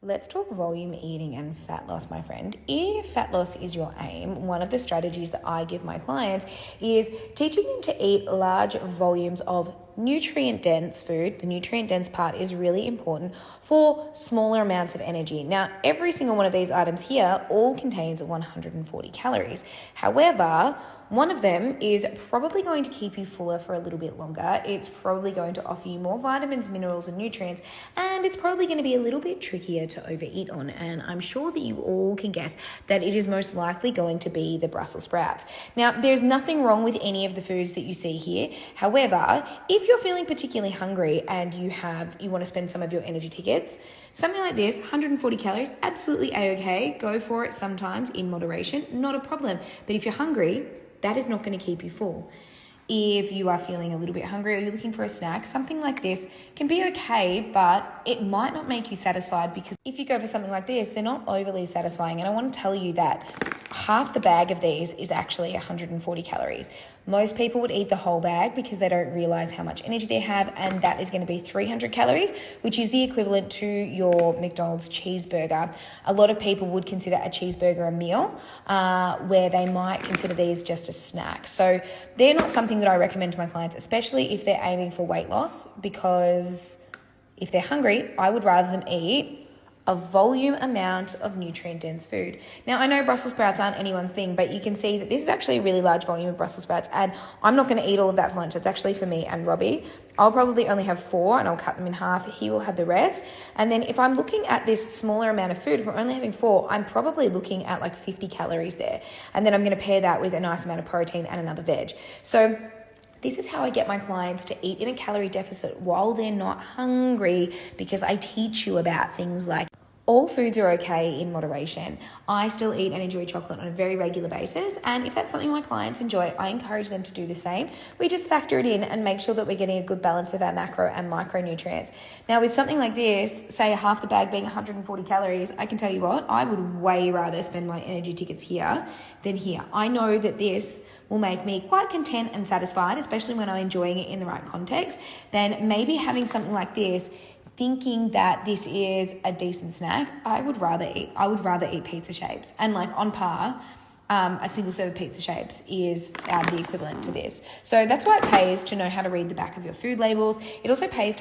Let's talk volume eating and fat loss, my friend. If fat loss is your aim, one of the strategies that I give my clients is teaching them to eat large volumes of nutrient-dense food. The nutrient-dense part is really important for smaller amounts of energy. Now, every single one of these items here all contains 140 calories. However, one of them is probably going to keep you fuller for a little bit longer. It's probably going to offer you more vitamins, minerals, and nutrients, and it's probably going to be a little bit trickier to overeat on. And I'm sure that you all can guess that it is most likely going to be the Brussels sprouts. Now, there's nothing wrong with any of the foods that you see here. However, if you're feeling particularly hungry and you want to spend some of your energy tickets, something like this, 140 calories, absolutely a-okay. Go for it sometimes in moderation, not a problem. But if you're hungry, that is not going to keep you full. If you are feeling a little bit hungry or you're looking for a snack, something like this can be okay, but it might not make you satisfied, because if you go for something like this, they're not overly satisfying. And I want to tell you that half the bag of these is actually 140 calories. Most people would eat the whole bag because they don't realize how much energy they have, and that is going to be 300 calories, which is the equivalent to your McDonald's cheeseburger. A lot of people would consider a cheeseburger a meal, where they might consider these just a snack. So they're not something that I recommend to my clients, especially if they're aiming for weight loss, because if they're hungry, I would rather them eat a volume amount of nutrient-dense food. Now, I know Brussels sprouts aren't anyone's thing, but you can see that this is actually a really large volume of Brussels sprouts, and I'm not going to eat all of that for lunch. It's actually for me and Robbie. I'll probably only have 4, and I'll cut them in half. He will have the rest. And then if I'm looking at this smaller amount of food, if I'm only having 4, I'm probably looking at like 50 calories there. And then I'm going to pair that with a nice amount of protein and another veg. So this is how I get my clients to eat in a calorie deficit while they're not hungry, because I teach you about things like all foods are okay in moderation. I still eat and enjoy chocolate on a very regular basis, and if that's something my clients enjoy, I encourage them to do the same. We just factor it in and make sure that we're getting a good balance of our macro and micronutrients. Now, with something like this, say half the bag being 140 calories, I can tell you what, I would way rather spend my energy tickets here than here. I know that this will make me quite content and satisfied, especially when I'm enjoying it in the right context, than maybe having something like this, thinking that this is a decent snack. I would rather eat pizza shapes, and like on par, a single serve of pizza shapes is the equivalent to this. So that's why it pays to know how to read the back of your food labels. It also pays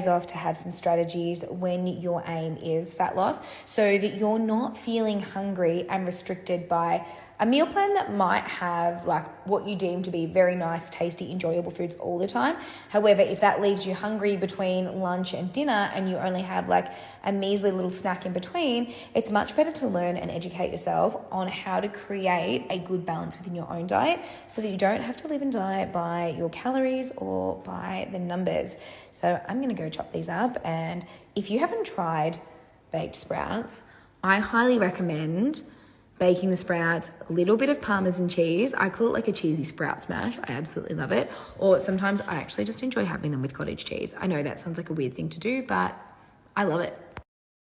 off to have some strategies when your aim is fat loss, so that you're not feeling hungry and restricted by a meal plan that might have like what you deem to be very nice, tasty, enjoyable foods all the time. However, if that leaves you hungry between lunch and dinner and you only have like a measly little snack in between, it's much better to learn and educate yourself on how to create a good balance within your own diet, so that you don't have to live and die by your calories or by the numbers. So I'm going to go chop these up, and if you haven't tried baked sprouts, I highly recommend baking the sprouts, a little bit of Parmesan cheese. I call it like a cheesy sprout smash. I absolutely love it. Or sometimes I actually just enjoy having them with cottage cheese. I know that sounds like a weird thing to do, but I love it.